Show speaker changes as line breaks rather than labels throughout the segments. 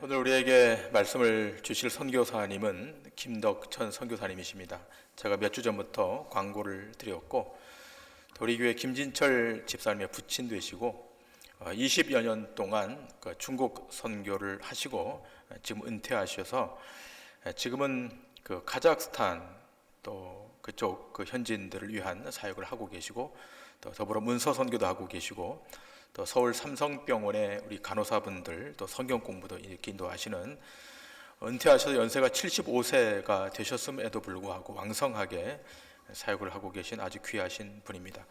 오늘 우리에게 말씀을 주실 선교사님은 김덕천 선교사님이십니다. 제가 몇 주 전부터 광고를 드렸고, 우리 교회 김진철 집사님의 부친 되시고 20여 년 동안 중국 선교를 하시고 지금 은퇴하셔서 지금은 카자흐스탄 또 그쪽 현지인들을 위한 사역을 하고 계시고, 또 더불어 문서 선교도 하고 계시고, 또 서울 삼성병원의 우리 간호사분들 또 성경 공부도 이렇게 인도하시는, 은퇴하셔서 연세가 75세가 되셨음에도 불구하고 왕성하게 사역을 하고 계신 아주 귀하신 분입니다.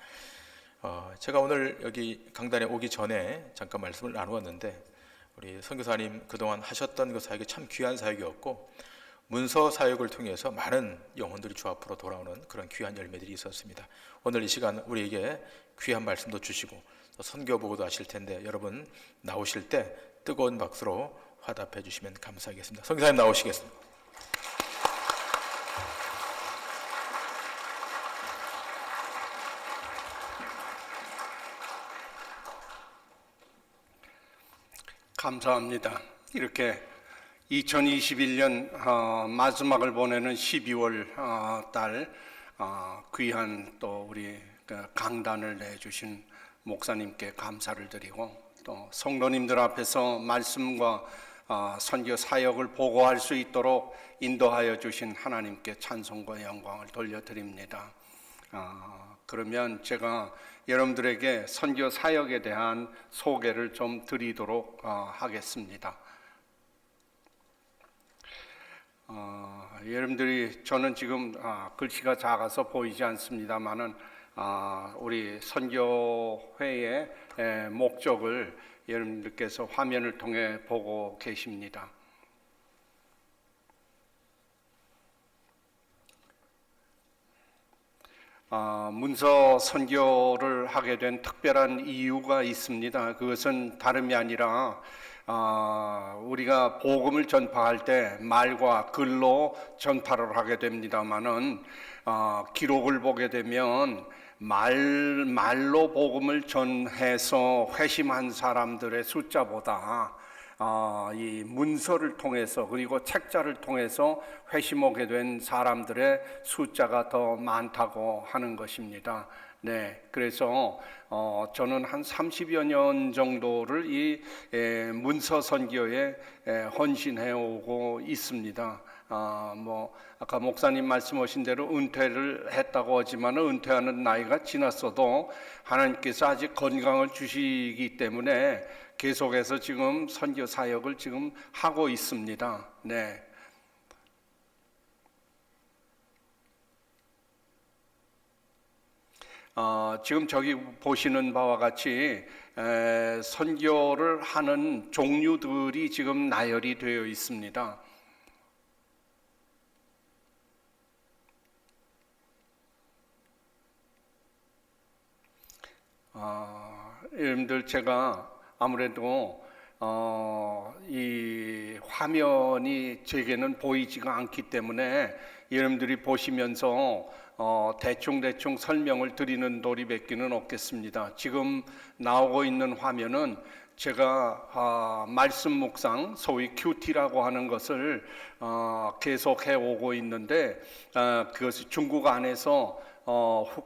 제가 오늘 여기 강단에 오기 전에 잠깐 말씀을 나누었는데, 우리 선교사님 그동안 하셨던 그 사역이 참 귀한 사역이었고, 문서 사역을 통해서 많은 영혼들이 주 앞으로 돌아오는 그런 귀한 열매들이 있었습니다. 오늘 이 시간 우리에게 귀한 말씀도 주시고 또 선교 보고도 하실 텐데, 여러분 나오실 때 뜨거운 박수로 화답해 주시면 감사하겠습니다. 선교사님 나오시겠습니다.
감사합니다. 이렇게 2021년 마지막을 보내는 12월 달 귀한 또 우리 강단을 내주신 목사님께 감사를 드리고, 또 성도님들 앞에서 말씀과 선교 사역을 보고할 수 있도록 인도하여 주신 하나님께 찬송과 영광을 돌려드립니다. 그러면 제가 여러분들에게 선교 사역에 대한 소개를 좀 드리도록 하겠습니다. 여러분들이, 저는 지금 글씨가 작아서 보이지 않습니다만은 우리 선교회의 목적을 여러분들께서 화면을 통해 보고 계십니다. 문서 선교를 하게 된 특별한 이유가 있습니다. 그것은 다름이 아니라 우리가 복음을 전파할 때 말과 글로 전파를 하게 됩니다만은 기록을 보게 되면 말로 복음을 전해서 회심한 사람들의 숫자보다 이 문서를 통해서, 그리고 책자를 통해서 회심하게 된 사람들의 숫자가 더 많다고 하는 것입니다. 네, 그래서 저는 한 30여 년 정도를 이 문서 선교에 헌신해 오고 있습니다. 아까 목사님 말씀하신 대로 은퇴를 했다고 하지만 은퇴하는 나이가 지났어도 하나님께서 아직 건강을 주시기 때문에 계속해서 지금 선교 사역을 지금 하고 있습니다. 네. 지금 저기 보시는 바와 같이 선교를 하는 종류들이 지금 나열이 되어 있습니다. 여러분들, 제가 아무래도 이 화면이 제게는 보이지가 않기 때문에 여러분들이 보시면서 대충 설명을 드리는 도리밖에는 없겠습니다. 지금 나오고 있는 화면은 제가 말씀 묵상, 소위 큐티라고 하는 것을 계속해 오고 있는데, 그것이 중국 안에서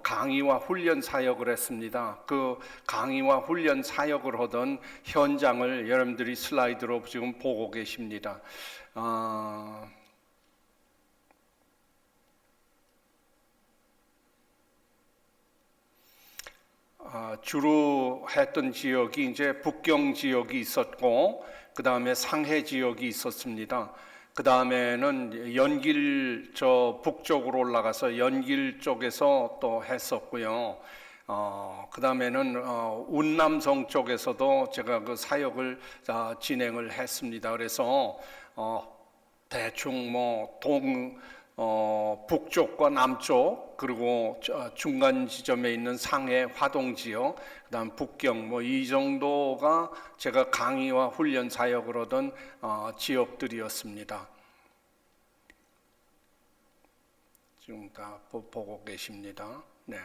강의와 훈련 사역을 했습니다. 그 강의와 훈련 사역을 하던 현장을 여러분들이 슬라이드로 지금 보고 계십니다. 주로 했던 지역이 이제 북경 지역이 있었고, 그 다음에 상해 지역이 있었습니다. 그 다음에는 연길 북쪽으로 올라가서 연길 쪽에서 또 했었고요. 그 다음에는 운남성 쪽에서도 제가 그 사역을 진행을 했습니다. 그래서 대충 북쪽과 남쪽, 그리고 중간 지점에 있는 상해, 화동 지역, 그다음 북경 이 정도가 제가 강의와 훈련 사역을 하던 지역들이었습니다. 지금 다 보고 계십니다. 네.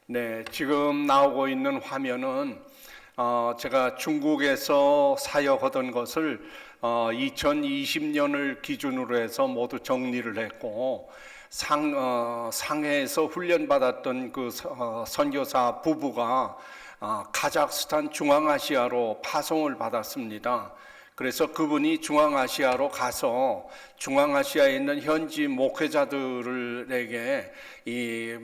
네, 지금 나오고 있는 화면은 제가 중국에서 사역하던 것을 2020년을 기준으로 해서 모두 정리를 했고 상해에서 훈련받았던 그 선교사 부부가 카자흐스탄 중앙아시아로 파송을 받았습니다. 그래서 그분이 중앙아시아로 가서 중앙아시아에 있는 현지 목회자들에게 이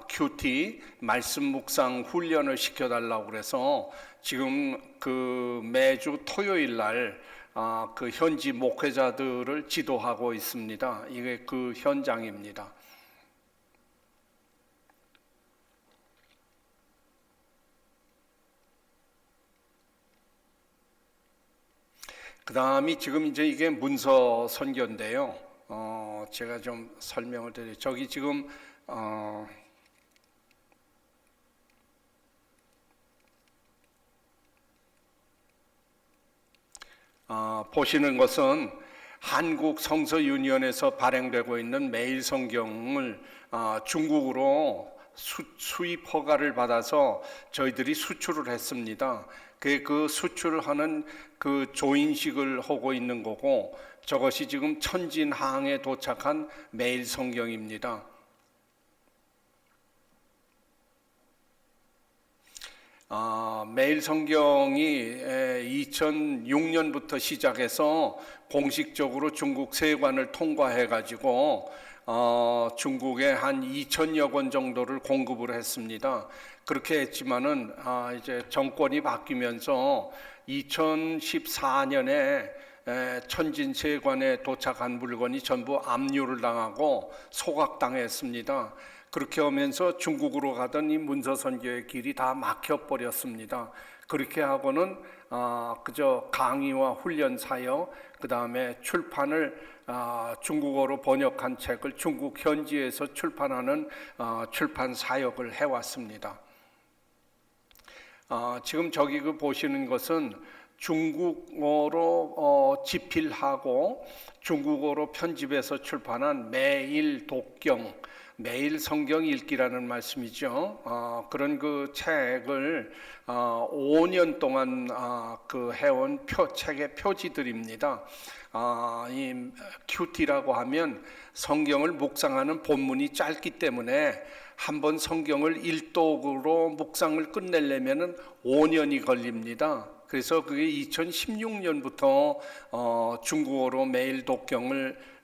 큐티 말씀 묵상 훈련을 시켜달라고 그래서 지금 그 매주 토요일 날 그 현지 목회자들을 지도하고 있습니다. 이게 그 현장입니다. 그 다음이 지금 이제 이게 문서 선교인데요. 제가 좀 설명을 드려요. 저기 지금 보시는 것은 한국 성서 유니언에서 발행되고 있는 매일 성경을 중국으로 수입 허가를 받아서 저희들이 수출을 했습니다. 그 수출하는 그 조인식을 하고 있는 거고, 저것이 지금 천진항에 도착한 매일 성경입니다. 매일 성경이 2006년부터 시작해서 공식적으로 중국 세관을 통과해 가지고 중국에 한 2천여 권 정도를 공급을 했습니다. 그렇게 했지만은 이제 정권이 바뀌면서 2014년에 천진세관에 도착한 물건이 전부 압류를 당하고 소각당했습니다. 그렇게 하면서 중국으로 가던 이 문서선교의 길이 다 막혀버렸습니다. 그렇게 하고는 그저 강의와 훈련 사역, 그 다음에 출판을 중국어로 번역한 책을 중국 현지에서 출판하는 출판 사역을 해왔습니다. 지금 저기 그 보시는 것은 중국어로 집필하고 중국어로 편집해서 출판한 매일 독경, 매일 성경 읽기라는 말씀이죠. 그런 그 책을 5년 동안 그 해온 책의 표지들입니다. 이 큐티라고 하면 성경을 묵상하는 본문이 짧기 때문에 한번 성경을 일독으로 묵상을 끝내려면은 5년이 걸립니다. 그래서 그게 2016년부터 중국어로 매일 독경을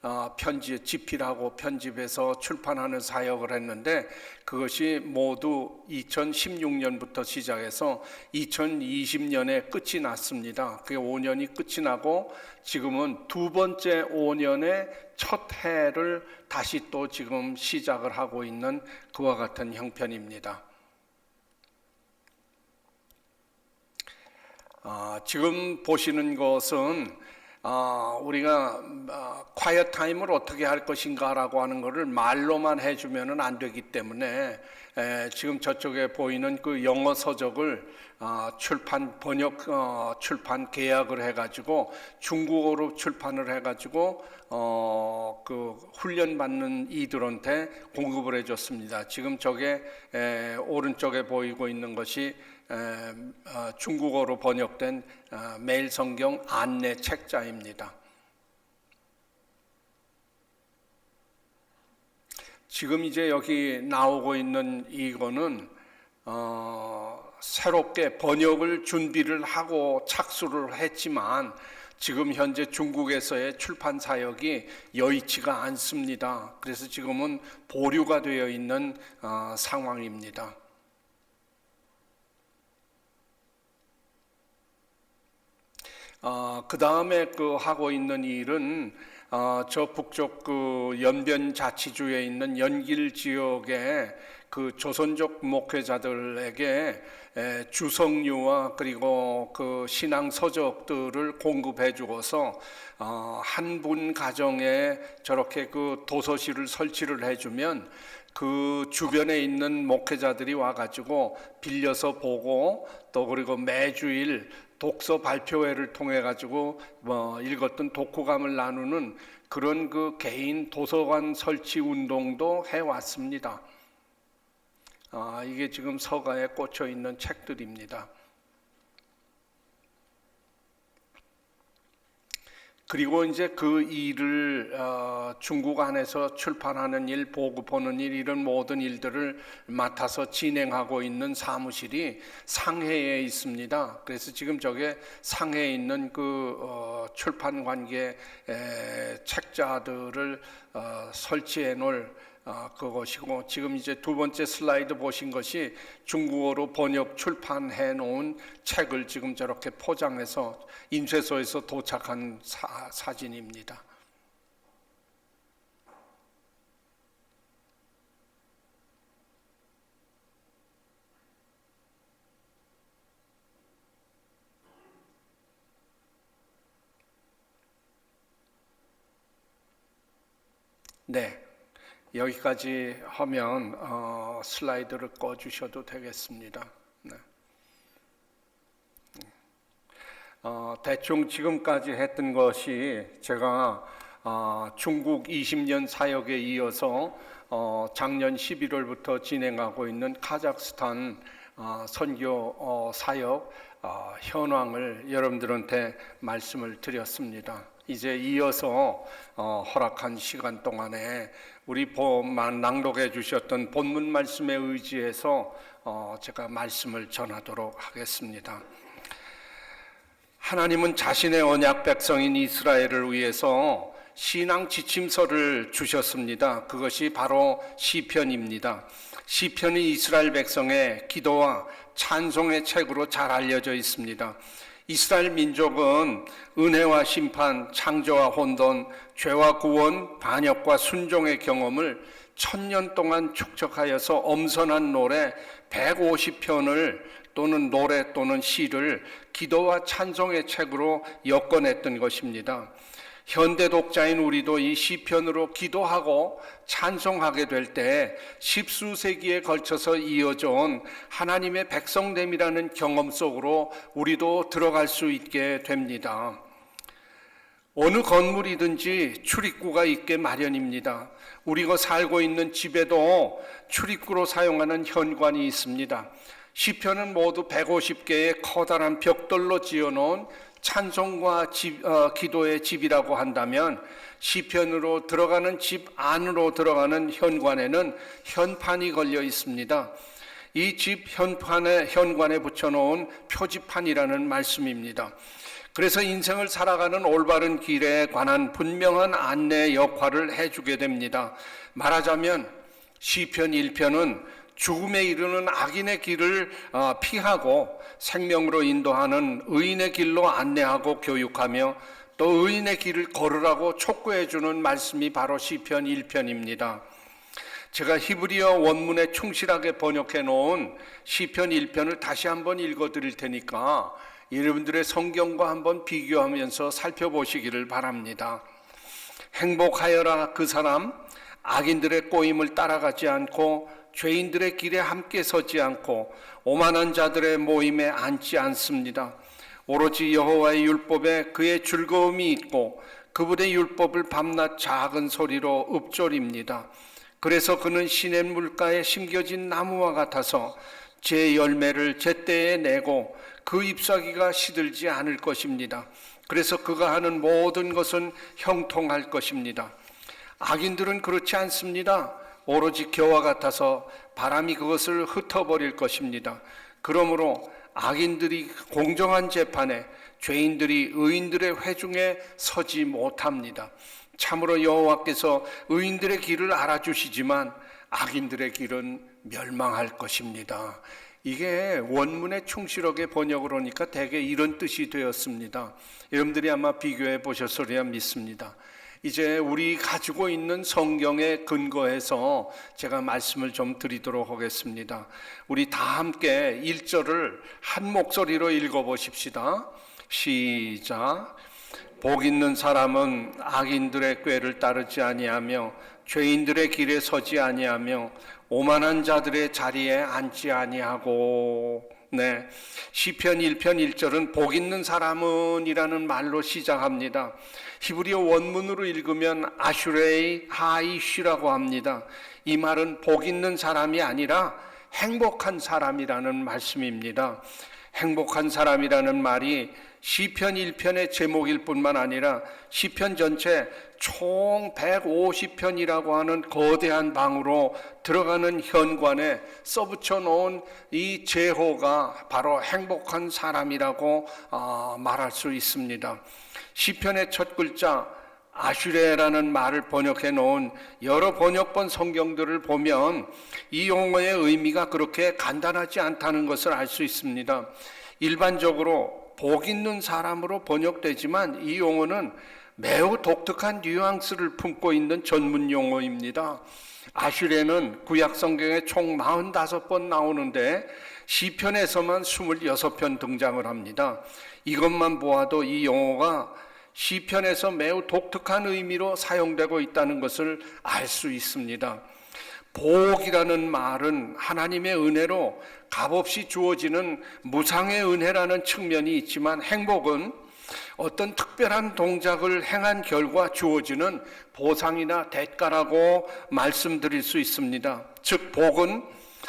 집필하고 편집해서 출판하는 사역을 했는데, 그것이 모두 2016년부터 시작해서 2020년에 끝이 났습니다. 그게 5년이 끝이 나고 지금은 두 번째 5년의 첫 해를 다시 또 지금 시작을 하고 있는 그와 같은 형편입니다. 지금 보시는 것은 우리가 quiet 타임을 어떻게 할 것인가라고 하는 것을 말로만 해주면은 안 되기 때문에 지금 저쪽에 보이는 그 영어 서적을 출판 계약을 해가지고 중국어로 출판을 해가지고 그 훈련 받는 이들한테 공급을 해줬습니다. 지금 저게 오른쪽에 보이고 있는 것이 중국어로 번역된 매일 성경 안내 책자입니다. 지금 이제 여기 나오고 있는 이거는 새롭게 번역을 준비를 하고 착수를 했지만 지금 현재 중국에서의 출판 사역이 여의치가 않습니다. 그래서 지금은 보류가 되어 있는 상황입니다. 그 다음에 그 하고 있는 일은 저 북쪽 그 연변 자치주에 있는 연길 지역의 그 조선족 목회자들에게 주성류와 그리고 그 신앙 서적들을 공급해 주어서 한 분 가정에 저렇게 그 도서실을 설치를 해주면 그 주변에 있는 목회자들이 와가지고 빌려서 보고 또 그리고 매주일 독서 발표회를 통해 가지고 읽었던 독후감을 나누는 그런 그 개인 도서관 설치 운동도 해왔습니다. 이게 지금 서가에 꽂혀 있는 책들입니다. 그리고 이제 그 일을 중국 안에서 출판하는 일, 보급하는 일, 이런 모든 일들을 맡아서 진행하고 있는 사무실이 상해에 있습니다. 그래서 지금 저게 상해에 있는 그 출판 관계 책자들을 설치해 놓을 그것이고, 지금 이제 두 번째 슬라이드 보신 것이 중국어로 번역 출판해 놓은 책을 지금 저렇게 포장해서 인쇄소에서 도착한 사진입니다. 네. 여기까지 하면 슬라이드를 꺼주셔도 되겠습니다. 네. 대충 지금까지 했던 것이 제가 중국 20년 사역에 이어서 작년 11월부터 진행하고 있는 카자흐스탄 선교 사역 현황을 여러분들한테 말씀을 드렸습니다. 이제 이어서 허락한 시간 동안에 우리 낭독해 주셨던 본문 말씀에 의지해서 제가 말씀을 전하도록 하겠습니다. 하나님은 자신의 언약 백성인 이스라엘을 위해서 신앙 지침서를 주셨습니다. 그것이 바로 시편입니다. 시편이 이스라엘 백성의 기도와 찬송의 책으로 잘 알려져 있습니다. 이스라엘 민족은 은혜와 심판, 창조와 혼돈, 죄와 구원, 반역과 순종의 경험을 1000년 동안 축적하여서 엄선한 노래 150편을 또는 노래 또는 시를 기도와 찬송의 책으로 엮어냈던 것입니다. 현대 독자인 우리도 이 시편으로 기도하고 찬송하게 될 때 십수세기에 걸쳐서 이어져 온 하나님의 백성됨이라는 경험 속으로 우리도 들어갈 수 있게 됩니다. 어느 건물이든지 출입구가 있게 마련입니다. 우리가 살고 있는 집에도 출입구로 사용하는 현관이 있습니다. 시편은 모두 150개의 커다란 벽돌로 지어놓은 찬송과 기도의 집이라고 한다면, 시편으로 들어가는 집 안으로 들어가는 현관에는 현판이 걸려 있습니다. 이 집 현관에 붙여놓은 표지판이라는 말씀입니다. 그래서 인생을 살아가는 올바른 길에 관한 분명한 안내 역할을 해주게 됩니다. 말하자면 시편 1편은 죽음에 이르는 악인의 길을 피하고 생명으로 인도하는 의인의 길로 안내하고 교육하며 또 의인의 길을 걸으라고 촉구해 주는 말씀이 바로 시편 1편입니다. 제가 히브리어 원문에 충실하게 번역해 놓은 시편 1편을 다시 한번 읽어 드릴 테니까 여러분들의 성경과 한번 비교하면서 살펴보시기를 바랍니다. 행복하여라 그 사람, 악인들의 꼬임을 따라가지 않고 죄인들의 길에 함께 서지 않고 오만한 자들의 모임에 앉지 않습니다. 오로지 여호와의 율법에 그의 즐거움이 있고 그분의 율법을 밤낮 작은 소리로 읊조립니다. 그래서 그는 시냇 물가에 심겨진 나무와 같아서 제 열매를 제때에 내고 그 잎사귀가 시들지 않을 것입니다. 그래서 그가 하는 모든 것은 형통할 것입니다. 악인들은 그렇지 않습니다. 오로지 겨와 같아서 바람이 그것을 흩어버릴 것입니다. 그러므로 악인들이 공정한 재판에, 죄인들이 의인들의 회중에 서지 못합니다. 참으로 여호와께서 의인들의 길을 알아주시지만 악인들의 길은 멸망할 것입니다. 이게 원문에 충실하게 번역을 하니까 대개 이런 뜻이 되었습니다. 여러분들이 아마 비교해 보셨으리라 믿습니다. 이제 우리 가지고 있는 성경에 근거해서 제가 말씀을 좀 드리도록 하겠습니다. 우리 다 함께 1절을 한 목소리로 읽어보십시다. 시작. 복 있는 사람은 악인들의 꾀를 따르지 아니하며 죄인들의 길에 서지 아니하며 오만한 자들의 자리에 앉지 아니하고. 네, 시편 1편 1절은 복 있는 사람은 이라는 말로 시작합니다. 히브리어 원문으로 읽으면 아슈레이 하이쉬라고 합니다. 이 말은 복 있는 사람이 아니라 행복한 사람이라는 말씀입니다. 행복한 사람이라는 말이 시편 1편의 제목일 뿐만 아니라 시편 전체 총 150편이라고 하는 거대한 방으로 들어가는 현관에 써붙여 놓은 이 제호가 바로 행복한 사람이라고 말할 수 있습니다. 시편의 첫 글자 아슈레라는 말을 번역해 놓은 여러 번역본 성경들을 보면 이 용어의 의미가 그렇게 간단하지 않다는 것을 알 수 있습니다. 일반적으로 복 있는 사람으로 번역되지만 이 용어는 매우 독특한 뉘앙스를 품고 있는 전문 용어입니다. 아슈레는 구약 성경에 총 45번 나오는데 시편에서만 26편 등장을 합니다. 이것만 보아도 이 용어가 시편에서 매우 독특한 의미로 사용되고 있다는 것을 알 수 있습니다. 복이라는 말은 하나님의 은혜로 값없이 주어지는 무상의 은혜라는 측면이 있지만 행복은 어떤 특별한 동작을 행한 결과 주어지는 보상이나 대가라고 말씀드릴 수 있습니다. 즉 복은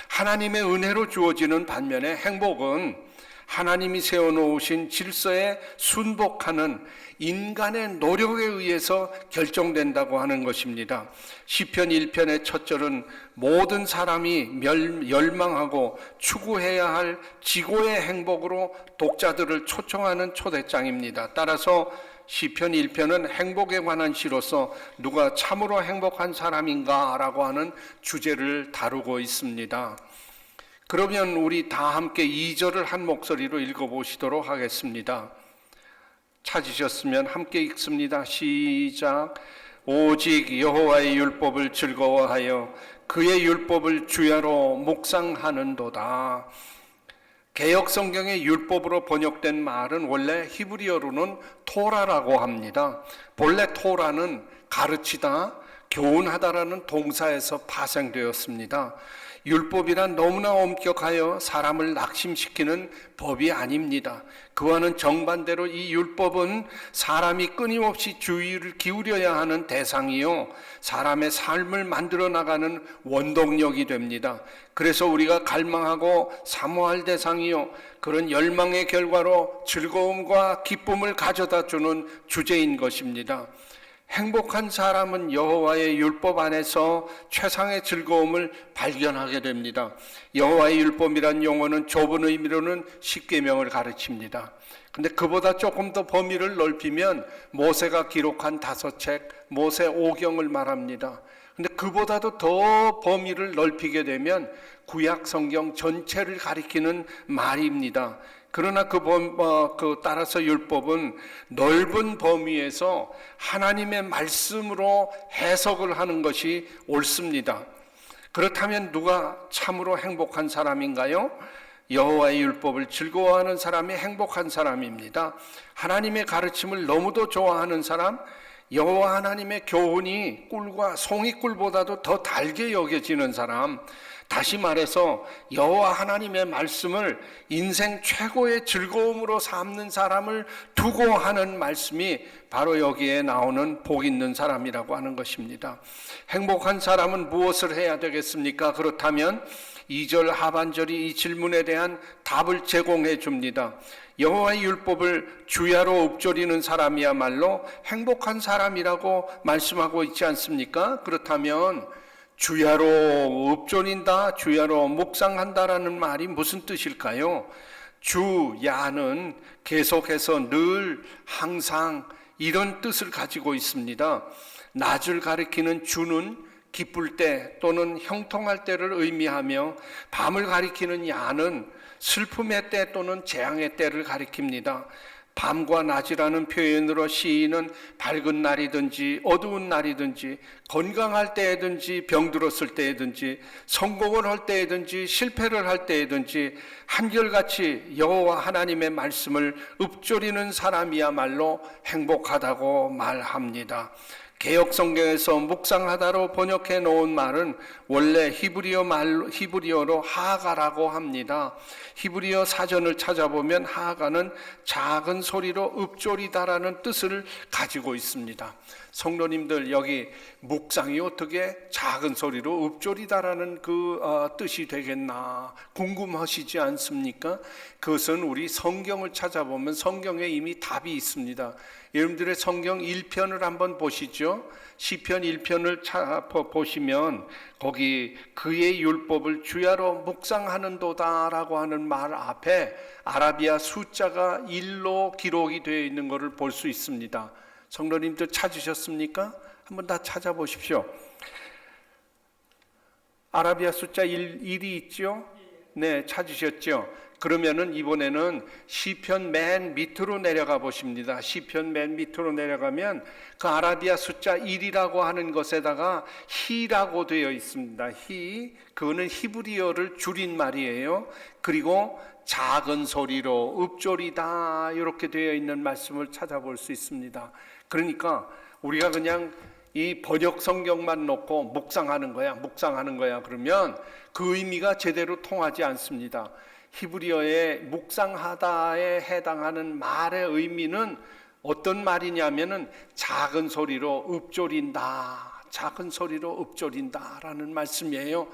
하나님의 은혜로 주어지는 반면에 행복은 하나님이 세워놓으신 질서에 순복하는 인간의 노력에 의해서 결정된다고 하는 것입니다. 시편 1편의 첫 절은 모든 사람이 열망하고 추구해야 할 지고의 행복으로 독자들을 초청하는 초대장입니다. 따라서 시편 1편은 행복에 관한 시로서 누가 참으로 행복한 사람인가라고 하는 주제를 다루고 있습니다. 그러면 우리 다 함께 2절을 한 목소리로 읽어보시도록 하겠습니다. 찾으셨으면 함께 읽습니다. 시작. 오직 여호와의 율법을 즐거워하여 그의 율법을 주야로 묵상하는도다. 개역 성경의 율법으로 번역된 말은 원래 히브리어로는 토라라고 합니다. 본래 토라는 가르치다, 교훈하다라는 동사에서 파생되었습니다. 율법이란 너무나 엄격하여 사람을 낙심시키는 법이 아닙니다. 그와는 정반대로 이 율법은 사람이 끊임없이 주의를 기울여야 하는 대상이요, 사람의 삶을 만들어 나가는 원동력이 됩니다. 그래서 우리가 갈망하고 사모할 대상이요, 그런 열망의 결과로 즐거움과 기쁨을 가져다 주는 주제인 것입니다. 행복한 사람은 여호와의 율법 안에서 최상의 즐거움을 발견하게 됩니다. 여호와의 율법이란 용어는 좁은 의미로는 십계명을 가르칩니다. 근데 그보다 조금 더 범위를 넓히면 모세가 기록한 5책, 모세 5경을 말합니다. 근데 그보다도 더 범위를 넓히게 되면 구약 성경 전체를 가리키는 말입니다. 그러나 따라서 율법은 넓은 범위에서 하나님의 말씀으로 해석을 하는 것이 옳습니다. 그렇다면 누가 참으로 행복한 사람인가요? 여호와의 율법을 즐거워하는 사람이 행복한 사람입니다. 하나님의 가르침을 너무도 좋아하는 사람, 여호와 하나님의 교훈이 꿀과 송이꿀보다도 더 달게 여겨지는 사람, 다시 말해서 여호와 하나님의 말씀을 인생 최고의 즐거움으로 삼는 사람을 두고 하는 말씀이 바로 여기에 나오는 복 있는 사람이라고 하는 것입니다. 행복한 사람은 무엇을 해야 되겠습니까? 그렇다면 2절 하반절이 이 질문에 대한 답을 제공해 줍니다. 여호와의 율법을 주야로 읊조리는 사람이야말로 행복한 사람이라고 말씀하고 있지 않습니까? 그렇다면 주야로 읊조린다, 주야로 묵상한다라는 말이 무슨 뜻일까요? 주야는 계속해서 늘, 항상 이런 뜻을 가지고 있습니다. 낮을 가리키는 주는 기쁠 때 또는 형통할 때를 의미하며, 밤을 가리키는 야는 슬픔의 때 또는 재앙의 때를 가리킵니다. 밤과 낮이라는 표현으로 시인은 밝은 날이든지 어두운 날이든지, 건강할 때든지 병들었을 때든지, 성공을 할 때든지 실패를 할 때든지 한결같이 여호와 하나님의 말씀을 읊조리는 사람이야말로 행복하다고 말합니다. 개역 성경에서 묵상하다로 번역해 놓은 말은 원래 히브리어로 하가라고 합니다. 히브리어 사전을 찾아보면 하가는 작은 소리로 읊조리다라는 뜻을 가지고 있습니다. 성도님들, 여기 묵상이 어떻게 작은 소리로 읊조리다라는 뜻이 되겠나 궁금하시지 않습니까? 그것은 우리 성경을 찾아보면 성경에 이미 답이 있습니다. 여러분들의 성경 1편을 한번 보시죠. 시편 1편을 보시면 거기 그의 율법을 주야로 묵상하는도다라고 하는 말 앞에 아라비아 숫자가 1로 기록이 되어 있는 것을 볼 수 있습니다. 성도님들 찾으셨습니까? 한번 다 찾아보십시오. 아라비아 숫자 1이 있죠? 네, 찾으셨죠? 그러면은 이번에는 시편 맨 밑으로 내려가 보십니다. 시편 맨 밑으로 내려가면 그 아라비아 숫자 1이라고 하는 것에다가 히라고 되어 있습니다. 히, 그거는 히브리어를 줄인 말이에요. 그리고 작은 소리로 읊조리다 이렇게 되어 있는 말씀을 찾아볼 수 있습니다. 그러니까 우리가 그냥 이 번역 성경만 놓고 묵상하는 거야 그러면 그 의미가 제대로 통하지 않습니다. 히브리어의 묵상하다에 해당하는 말의 의미는 어떤 말이냐면은 작은 소리로 읊조린다라는 말씀이에요.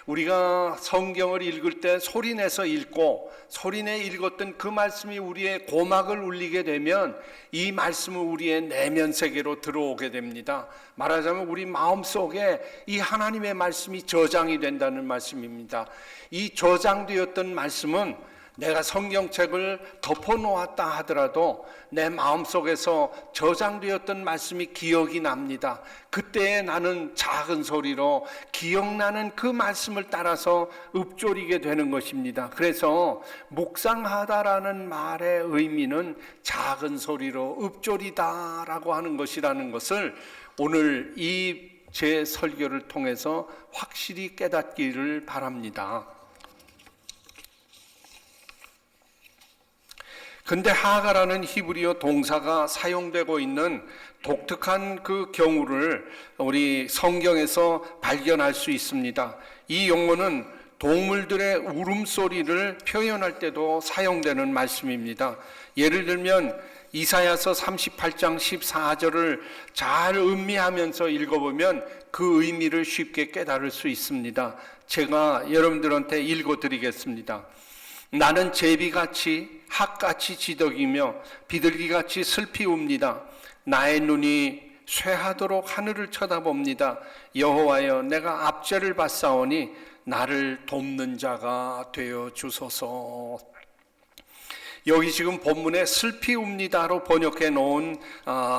우리가 성경을 읽을 때 소리내서 읽고 소리내 읽었던 그 말씀이 우리의 고막을 울리게 되면 이 말씀은 우리의 내면 세계로 들어오게 됩니다. 말하자면 우리 마음속에 이 하나님의 말씀이 저장이 된다는 말씀입니다. 이 저장되었던 말씀은 내가 성경책을 덮어놓았다 하더라도 내 마음속에서 저장되었던 말씀이 기억이 납니다. 그때 나는 작은 소리로 기억나는 그 말씀을 따라서 읊조리게 되는 것입니다. 그래서 묵상하다라는 말의 의미는 작은 소리로 읊조리다라고 하는 것이라는 것을 오늘 이 제 설교를 통해서 확실히 깨닫기를 바랍니다. 근데 하가라는 히브리어 동사가 사용되고 있는 독특한 그 경우를 우리 성경에서 발견할 수 있습니다. 이 용어는 동물들의 울음소리를 표현할 때도 사용되는 말씀입니다. 예를 들면 이사야서 38장 14절을 잘 음미하면서 읽어보면 그 의미를 쉽게 깨달을 수 있습니다. 제가 여러분들한테 읽어드리겠습니다. 나는 제비같이 학같이 지덕이며 비둘기같이 슬피 웁니다. 나의 눈이 쇠하도록 하늘을 쳐다봅니다. 여호와여, 내가 압제를 받사오니 나를 돕는 자가 되어 주소서. 여기 지금 본문에 슬피 웁니다로 번역해 놓은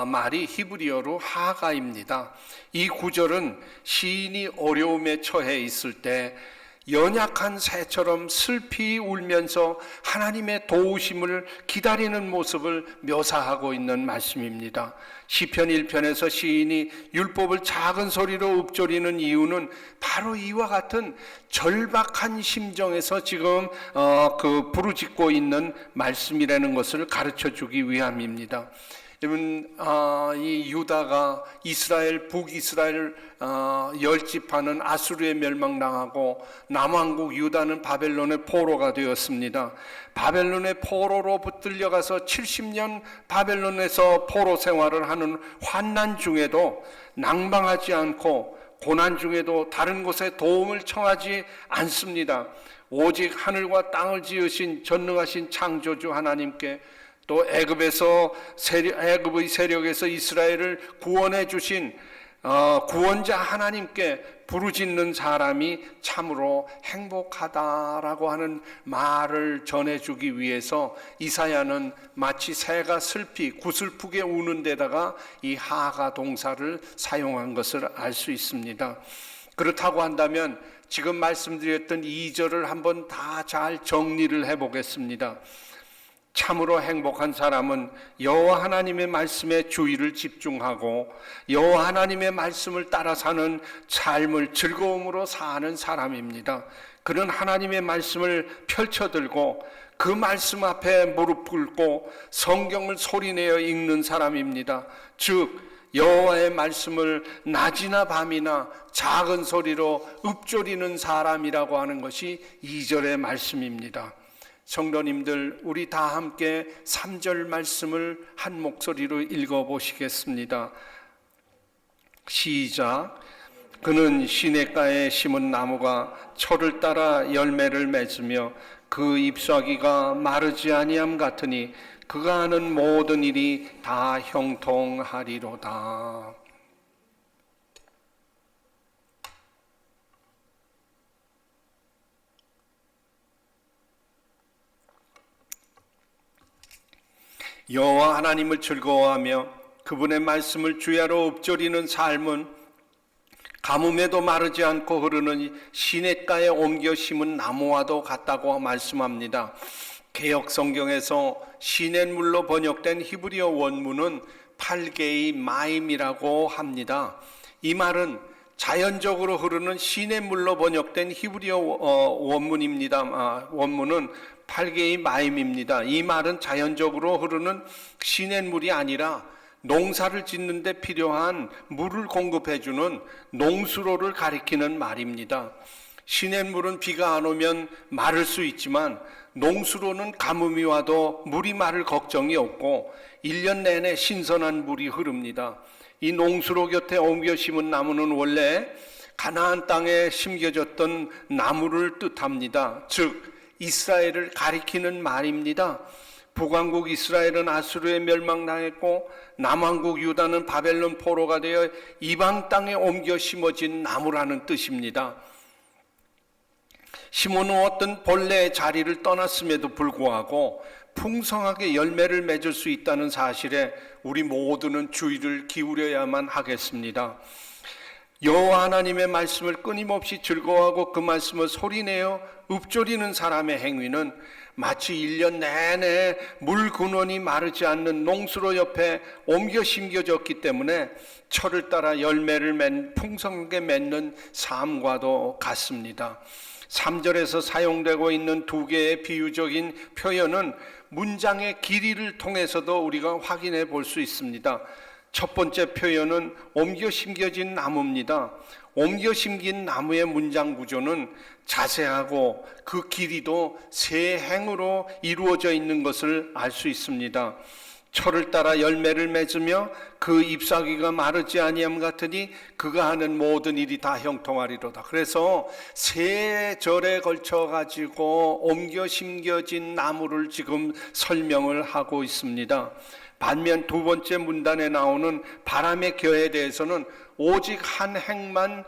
말이 히브리어로 하가입니다. 이 구절은 시인이 어려움에 처해 있을 때 연약한 새처럼 슬피 울면서 하나님의 도우심을 기다리는 모습을 묘사하고 있는 말씀입니다. 시편 1편에서 시인이 율법을 작은 소리로 읊조리는 이유는 바로 이와 같은 절박한 심정에서 지금 부르짖고 있는 말씀이라는 것을 가르쳐 주기 위함입니다. 여러분, 이 유다가 이스라엘, 북이스라엘 10지파는 아수르에 멸망당하고 남왕국 유다는 바벨론의 포로가 되었습니다. 바벨론의 포로로 붙들려가서 70년 바벨론에서 포로 생활을 하는 환난 중에도 낭망하지 않고 고난 중에도 다른 곳에 도움을 청하지 않습니다. 오직 하늘과 땅을 지으신 전능하신 창조주 하나님께, 또 애굽의 세력에서 이스라엘을 구원해 주신 구원자 하나님께 부르짖는 사람이 참으로 행복하다라고 하는 말을 전해주기 위해서 이사야는 마치 새가 슬피 구슬프게 우는 데다가 이 하가 동사를 사용한 것을 알 수 있습니다. 그렇다고 한다면 지금 말씀드렸던 2절을 한번 다 잘 정리를 해보겠습니다. 참으로 행복한 사람은 여호와 하나님의 말씀에 주의를 집중하고 여호와 하나님의 말씀을 따라 사는 삶을 즐거움으로 사는 사람입니다. 그는 하나님의 말씀을 펼쳐들고 그 말씀 앞에 무릎 꿇고 성경을 소리내어 읽는 사람입니다. 즉 여호와의 말씀을 낮이나 밤이나 작은 소리로 읊조리는 사람이라고 하는 것이 2절의 말씀입니다. 성도님들, 우리 다 함께 3절 말씀을 한 목소리로 읽어보시겠습니다. 시작. 그는 시냇가에 심은 나무가 철을 따라 열매를 맺으며 그 잎사귀가 마르지 아니함 같으니 그가 하는 모든 일이 다 형통하리로다. 여호와 하나님을 즐거워하며 그분의 말씀을 주야로 읊조리는 삶은 가뭄에도 마르지 않고 흐르는 시냇가에 옮겨 심은 나무와도 같다고 말씀합니다. 개역 성경에서 시냇물로 번역된 히브리어 원문은 팔게이 마임이라고 합니다. 이 말은 자연적으로 흐르는 시냇물로 번역된 히브리어 원문입니다. 원문은 팔게이 마임입니다. 이 말은 자연적으로 흐르는 시냇물이 아니라 농사를 짓는 데 필요한 물을 공급해주는 농수로를 가리키는 말입니다. 시냇물은 비가 안 오면 마를 수 있지만 농수로는 가뭄이 와도 물이 마를 걱정이 없고 1년 내내 신선한 물이 흐릅니다. 이 농수로 곁에 옮겨 심은 나무는 원래 가나안 땅에 심겨졌던 나무를 뜻합니다. 즉 이스라엘을 가리키는 말입니다. 북왕국 이스라엘은 아수르에 멸망당했고 남왕국 유다는 바벨론 포로가 되어 이방 땅에 옮겨 심어진 나무라는 뜻입니다. 심어놓았던 본래의 자리를 떠났음에도 불구하고 풍성하게 열매를 맺을 수 있다는 사실에 우리 모두는 주의를 기울여야만 하겠습니다. 여호와 하나님의 말씀을 끊임없이 즐거워하고 그 말씀을 소리내어 읊조리는 사람의 행위는 마치 1년 내내 물 근원이 마르지 않는 농수로 옆에 옮겨 심겨졌기 때문에 철을 따라 열매를 풍성하게 맺는 삶과도 같습니다. 3절에서 사용되고 있는 두 개의 비유적인 표현은 문장의 길이를 통해서도 우리가 확인해 볼 수 있습니다. 첫 번째 표현은 옮겨 심겨진 나무입니다. 옮겨 심긴 나무의 문장 구조는 자세하고 그 길이도 세 행으로 이루어져 있는 것을 알 수 있습니다. 철을 따라 열매를 맺으며 그 잎사귀가 마르지 아니함 같으니 그가 하는 모든 일이 다 형통하리로다. 그래서 세 절에 걸쳐 가지고 옮겨 심겨진 나무를 지금 설명을 하고 있습니다. 반면 두 번째 문단에 나오는 바람의 겨에 대해서는 오직 한 행만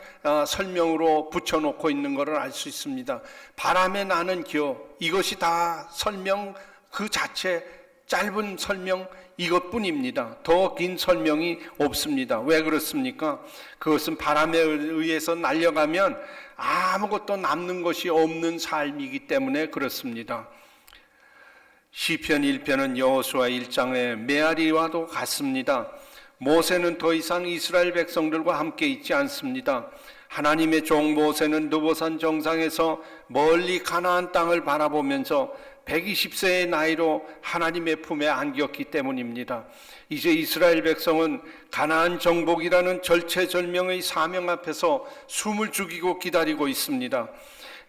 설명으로 붙여놓고 있는 것을 알 수 있습니다. 바람에 나는 겨, 이것이 다 설명 그 자체, 짧은 설명 이것뿐입니다. 더 긴 설명이 없습니다. 왜 그렇습니까? 그것은 바람에 의해서 날려가면 아무것도 남는 것이 없는 삶이기 때문에 그렇습니다. 시편 1편은 여호수아 1장의 메아리와도 같습니다. 모세는 더 이상 이스라엘 백성들과 함께 있지 않습니다. 하나님의 종 모세는 느보산 정상에서 멀리 가나안 땅을 바라보면서 120세의 나이로 하나님의 품에 안겼기 때문입니다. 이제 이스라엘 백성은 가나안 정복이라는 절체절명의 사명 앞에서 숨을 죽이고 기다리고 있습니다.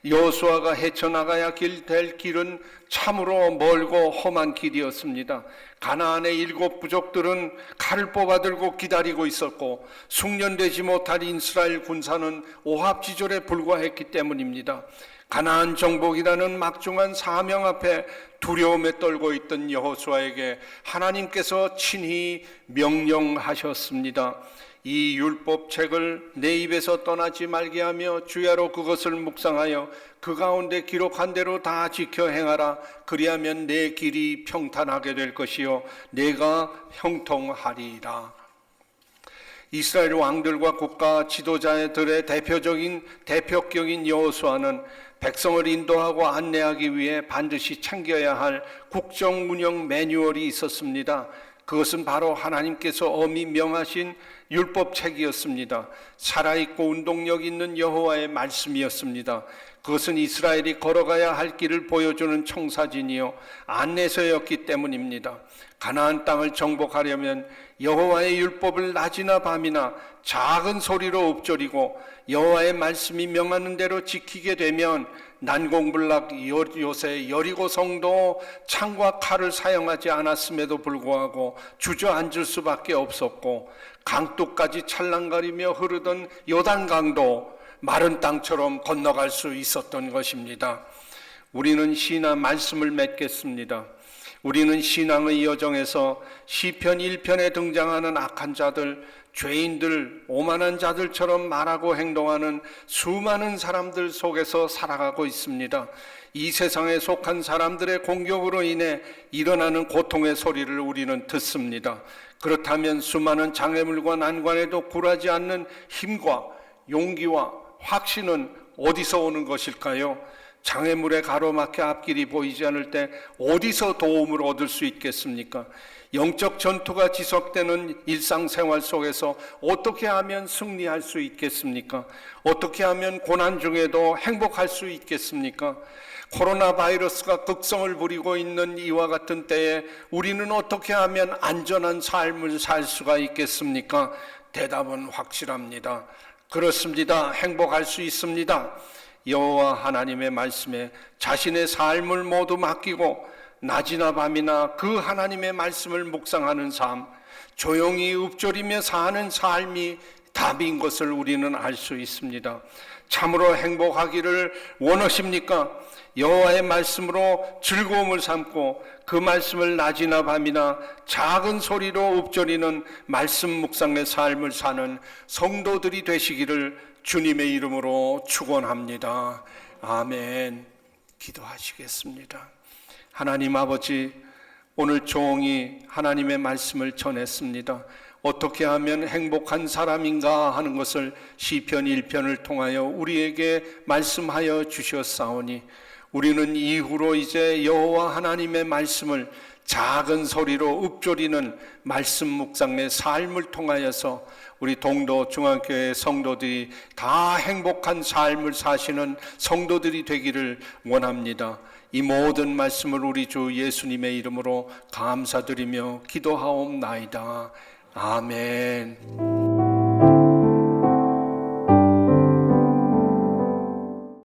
여호수아가 헤쳐나가야 될 길은 참으로 멀고 험한 길이었습니다. 가나안의 7 부족들은 칼을 뽑아들고 기다리고 있었고 숙련되지 못한 이스라엘 군사는 오합지졸에 불과했기 때문입니다. 가나안 정복이라는 막중한 사명 앞에 두려움에 떨고 있던 여호수아에게 하나님께서 친히 명령하셨습니다. 이 율법책을 내 입에서 떠나지 말게 하며 주야로 그것을 묵상하여 그 가운데 기록한 대로 다 지켜 행하라. 그리하면 내 길이 평탄하게 될 것이요 내가 형통하리라. 이스라엘 왕들과 국가 지도자들의 대표격인 여호수아는 백성을 인도하고 안내하기 위해 반드시 챙겨야 할 국정 운영 매뉴얼이 있었습니다. 그것은 바로 하나님께서 엄히 명하신 율법책이었습니다. 살아있고 운동력 있는 여호와의 말씀이었습니다. 그것은 이스라엘이 걸어가야 할 길을 보여주는 청사진이요 안내서였기 때문입니다. 가나안 땅을 정복하려면 여호와의 율법을 낮이나 밤이나 작은 소리로 읊조리고 여호와의 말씀이 명하는 대로 지키게 되면 난공불락 요새 여리고 성도 창과 칼을 사용하지 않았음에도 불구하고 주저앉을 수밖에 없었고, 강둑까지 찰랑거리며 흐르던 요단강도 마른 땅처럼 건너갈 수 있었던 것입니다. 우리는 신앙 말씀을 맺겠습니다. 우리는 신앙의 여정에서 시편 1편에 등장하는 악한 자들, 죄인들, 오만한 자들처럼 말하고 행동하는 수많은 사람들 속에서 살아가고 있습니다. 이 세상에 속한 사람들의 공격으로 인해 일어나는 고통의 소리를 우리는 듣습니다. 그렇다면 수많은 장애물과 난관에도 굴하지 않는 힘과 용기와 확신은 어디서 오는 것일까요? 장애물에 가로막혀 앞길이 보이지 않을 때 어디서 도움을 얻을 수 있겠습니까? 영적 전투가 지속되는 일상생활 속에서 어떻게 하면 승리할 수 있겠습니까? 어떻게 하면 고난 중에도 행복할 수 있겠습니까? 코로나 바이러스가 극성을 부리고 있는 이와 같은 때에 우리는 어떻게 하면 안전한 삶을 살 수가 있겠습니까? 대답은 확실합니다. 그렇습니다. 행복할 수 있습니다. 여호와 하나님의 말씀에 자신의 삶을 모두 맡기고 낮이나 밤이나 그 하나님의 말씀을 묵상하는 삶, 조용히 읊조리며 사는 삶이 답인 것을 우리는 알 수 있습니다. 참으로 행복하기를 원하십니까? 여호와의 말씀으로 즐거움을 삼고 그 말씀을 낮이나 밤이나 작은 소리로 읊조리는 말씀 묵상의 삶을 사는 성도들이 되시기를 주님의 이름으로 축원합니다. 아멘. 기도하시겠습니다. 하나님 아버지, 오늘 종이 하나님의 말씀을 전했습니다. 어떻게 하면 행복한 사람인가 하는 것을 시편 1편을 통하여 우리에게 말씀하여 주셨사오니, 우리는 이후로 이제 여호와 하나님의 말씀을 작은 소리로 읊조리는 말씀 묵상의 삶을 통하여서 우리 동도 중앙교회 성도들이 다 행복한 삶을 사시는 성도들이 되기를 원합니다. 이 모든 말씀을 우리 주 예수님의 이름으로 감사드리며 기도하옵나이다. 아멘.